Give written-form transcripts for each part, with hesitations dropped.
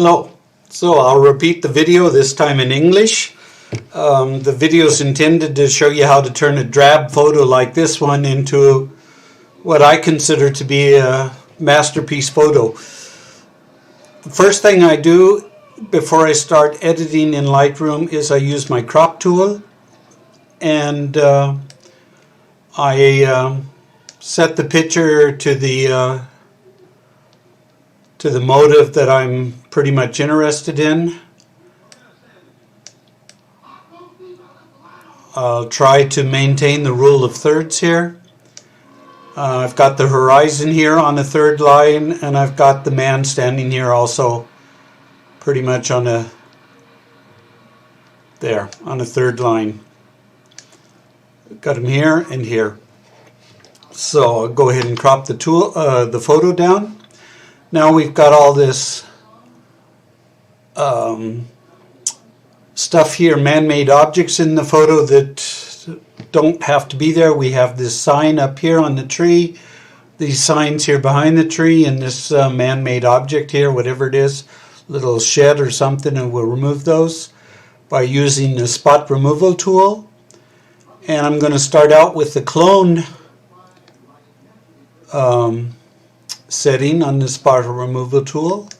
Hello. So I'll repeat the video, this time in English. The video is intended to show you how to turn a drab photo like this one into what I consider to be a masterpiece photo. The first thing I do before I start editing in LightRoom is I use my crop tool, and I set the picture to the motive that I'm pretty much interested in. I'll try to maintain the rule of thirds here. I've got the horizon here on the third line, and I've got the man standing here also pretty much on a third line. Got him here and here. So I'll go ahead and crop the photo down. Now we've got all this stuff here, man-made objects in the photo that don't have to be there. We have this sign up here on the tree, these signs here behind the tree, and this man-made object here, whatever it is, little shed or something, and we'll remove those by using the spot removal tool. And I'm going to start out with the clone setting on the spot removal tool.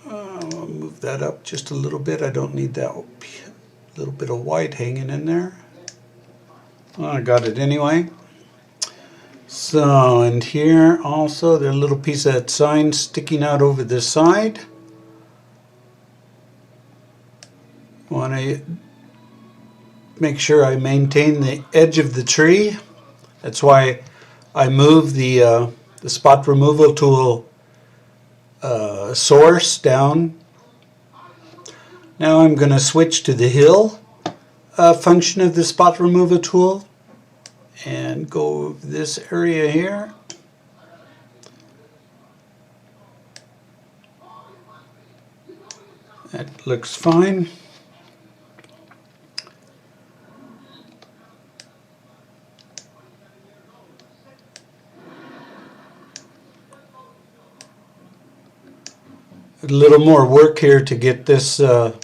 I'll move that up just a little bit. I don't need that little bit of white hanging in there. Well, I got it anyway. So, and here also there's a little piece of that sign sticking out over the side. Want to make sure I maintain the edge of the tree. That's why I move the spot removal tool source down. Now I'm going to switch to the hill function of the spot removal tool and go over this area here. That looks fine. A little more work here to get this out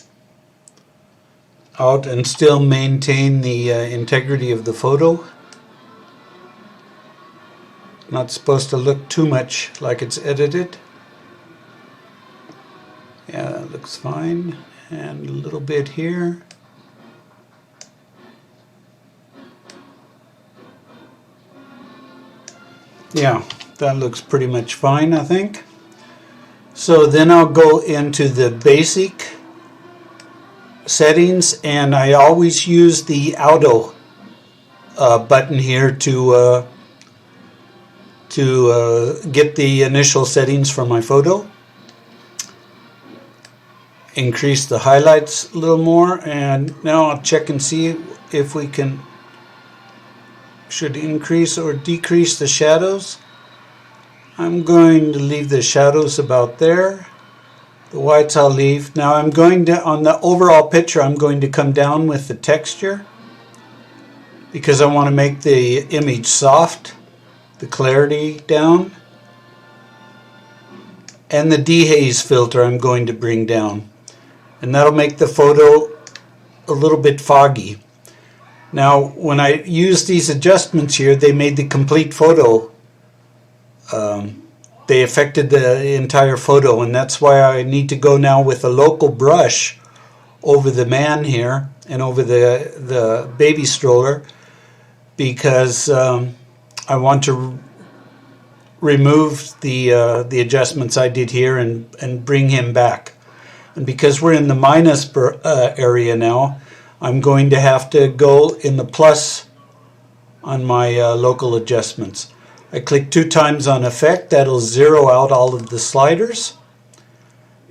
and still maintain the integrity of the photo. Not supposed to look too much like it's edited. Yeah, that looks fine. And a little bit here. Yeah, that looks pretty much fine, I think. So then I'll go into the basic settings, and I always use the auto button here to get the initial settings for my photo. Increase the highlights a little more, and now I'll check and see if we should increase or decrease the shadows. I'm going to leave the shadows about there. The whites I'll leave. Now I'm going to, on the overall picture, I'm going to come down with the texture because I want to make the image soft, the clarity down. And the dehaze filter I'm going to bring down. And that'll make the photo a little bit foggy. Now when I use these adjustments here, they made the complete photo. They affected the entire photo, and that's why I need to go now with a local brush over the man here and over the baby stroller, because I want to remove the adjustments I did here and bring him back. And because we're in the minus area now, I'm going to have to go in the plus on my local adjustments. I click 2 times on effect. That'll zero out all of the sliders.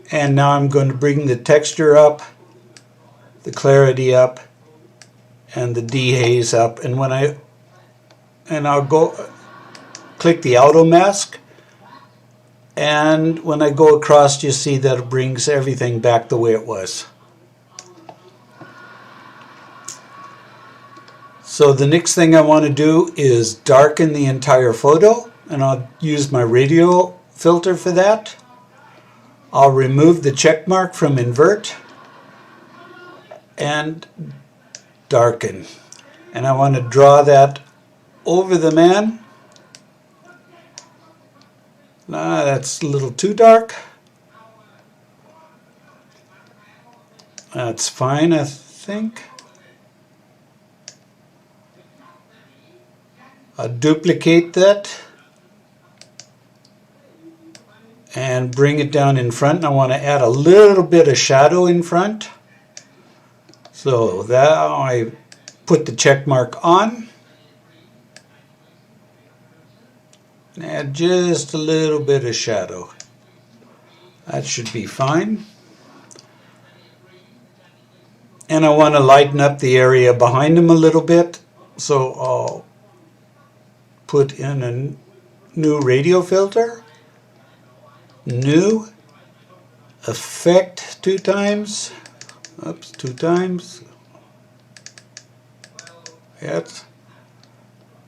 And now I'm going to bring the texture up, the clarity up, and the dehaze up. And I'll go click the auto mask. And when I go across, you see that it brings everything back the way it was. So the next thing I want to do is darken the entire photo, and I'll use my radial filter for that. I'll remove the check mark from invert and darken. And I want to draw that over the man. That's a little too dark. That's fine, I think. I'll duplicate that and bring it down in front. I want to add a little bit of shadow in front. So that I put the check mark on. Add just a little bit of shadow. That should be fine. And I want to lighten up the area behind him a little bit. So I'll put in a new radio filter. New. Effect 2 times. Oops, 2 times. Yes.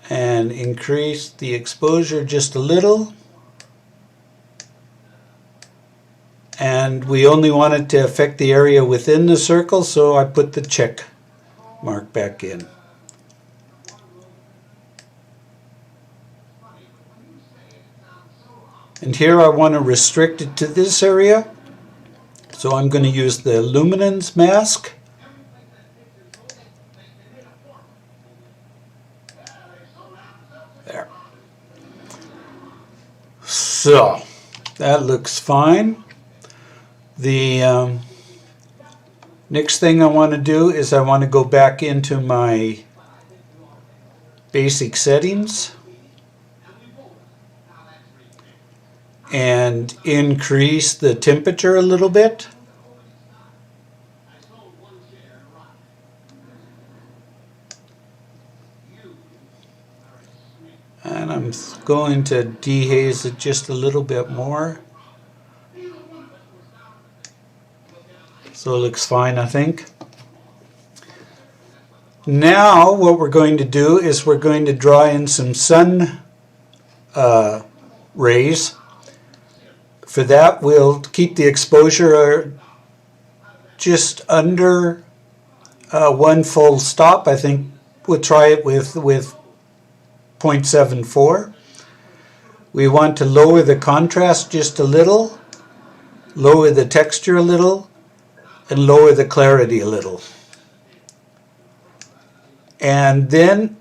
And increase the exposure just a little. And we only wanted to affect the area within the circle, so I put the check mark back in. And here I want to restrict it to this area, so I'm going to use the luminance mask. There. So that looks fine. The next thing I want to do is I want to go back into my basic settings and increase the temperature a little bit. And I'm going to dehaze it just a little bit more. So it looks fine, I think. Now what we're going to do is we're going to draw in some sun rays. For that, we'll keep the exposure just under 1 full stop. I think we'll try it with 0.74. We want to lower the contrast just a little, lower the texture a little, and lower the clarity a little. And then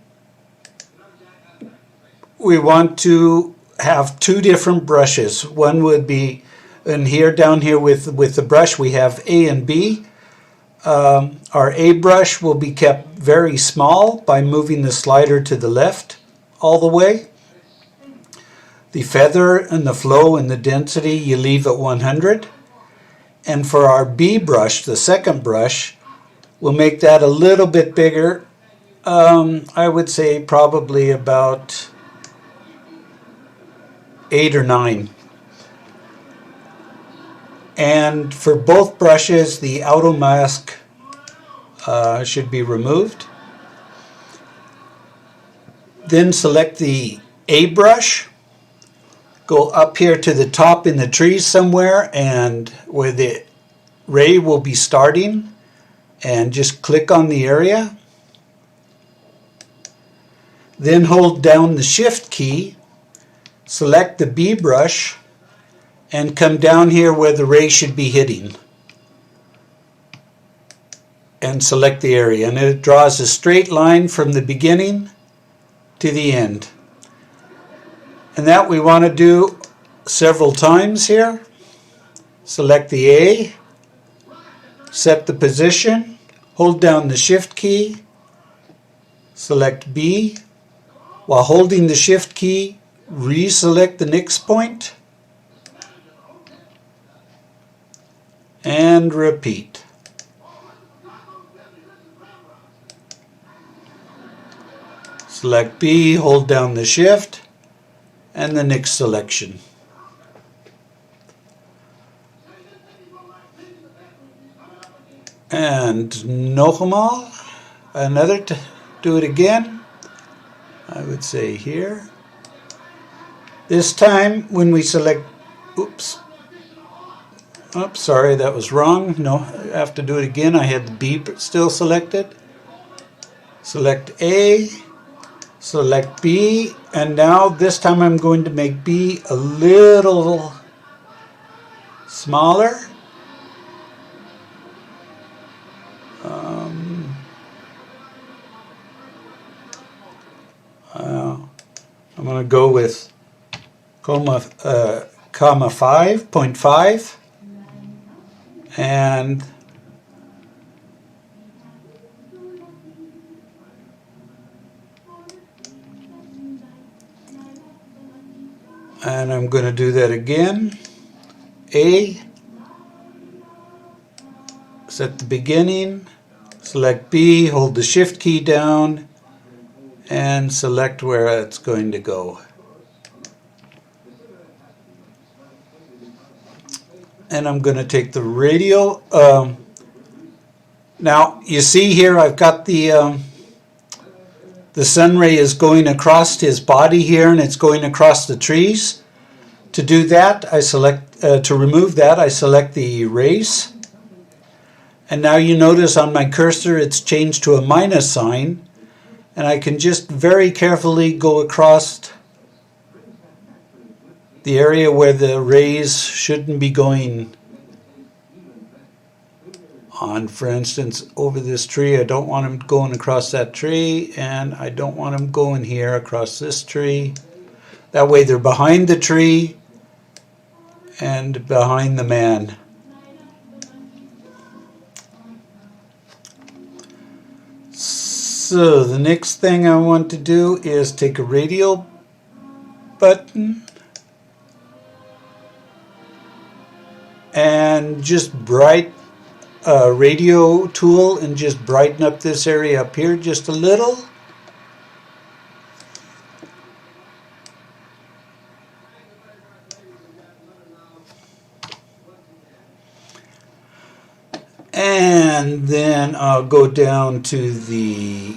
we want to have 2 different brushes. One would be, and here down here with the brush we have A and B. Our A brush will be kept very small by moving the slider to the left all the way. The feather and the flow and the density you leave at 100. And for our B brush, the second brush, we'll make that a little bit bigger. I would say probably about 8 or 9. And for both brushes, the auto mask should be removed. Then select the A brush. Go up here to the top in the trees somewhere, and where the ray will be starting, and just click on the area. Then hold down the Shift key, select the B brush, and come down here where the ray should be hitting. And select the area, and it draws a straight line from the beginning to the end. And that we want to do several times here. Select the A, set the position, hold down the Shift key, select B. While holding the Shift key, reselect the next point, and repeat. Select B, hold down the Shift, and the next selection. And nogmaal, do it again. I would say here. This time when we select Oops. Oops, sorry, that was wrong. No, I have to do it again. I had the B still selected. Select A, select B, and now this time I'm going to make B a little smaller. I'm going to go with comma 5.5 and I'm going to do that again. A, set the beginning, select B, hold the shift key down, and select where it's going to go. And I'm going to take the radial. Now you see here I've got the sun ray is going across his body here, and it's going across the trees. To do that, I select to remove that, I select the erase. And now you notice on my cursor it's changed to a minus sign, and I can just very carefully go across the area where the rays shouldn't be going on. For instance, over this tree, I don't want them going across that tree, and I don't want them going here across this tree. That way they're behind the tree and behind the man. So the next thing I want to do is take a radial button and just radio tool and just brighten up this area up here just a little. And then I'll go down to the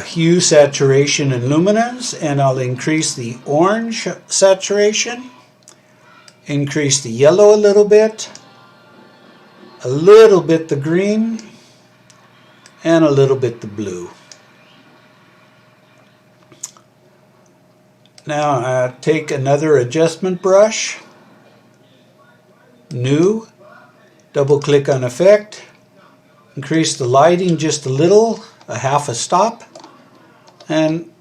hue, saturation, and luminance, and I'll increase the orange saturation, increase the yellow a little bit the green, and a little bit the blue. Now I take another adjustment brush, new, double click on effect, increase the lighting just a little, a half a stop, and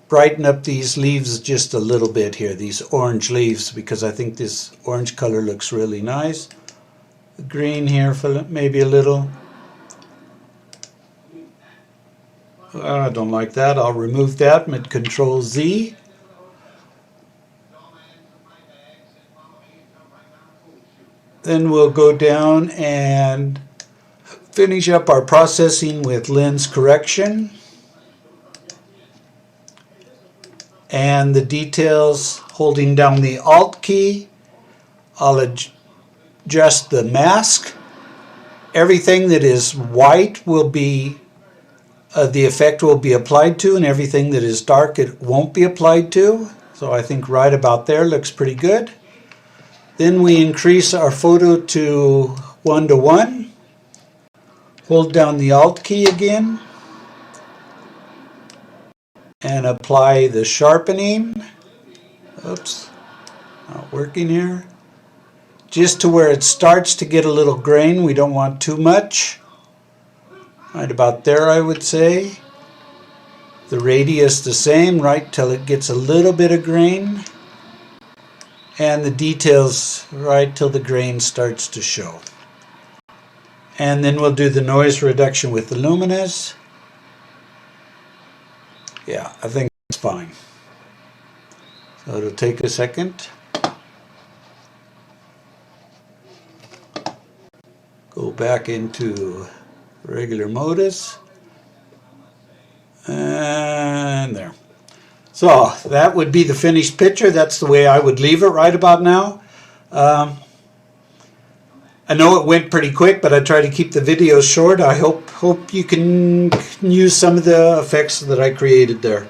brighten up these leaves just a little bit here, these orange leaves, because I think this orange color looks really nice. The green here for maybe a little. I don't like that. I'll remove that with Control Z. Then we'll go down and finish up our processing with lens correction. And the details, holding down the Alt key, I'll adjust the mask. Everything that is white will be, the effect will be applied to, and everything that is dark it won't be applied to. So I think right about there looks pretty good. Then we increase our photo to 1:1. Hold down the Alt key again and apply the sharpening. Oops, not working here. Just to where it starts to get a little grain. We don't want too much. Right about there, I would say. The radius the same, right till it gets a little bit of grain. And the details right till the grain starts to show. And then we'll do the noise reduction with the luminous. Yeah, I think it's fine. So it'll take a second. Go back into regular modus. And there. So that would be the finished picture. That's the way I would leave it right about now. I know it went pretty quick, but I try to keep the videos short. I hope you can use some of the effects that I created there.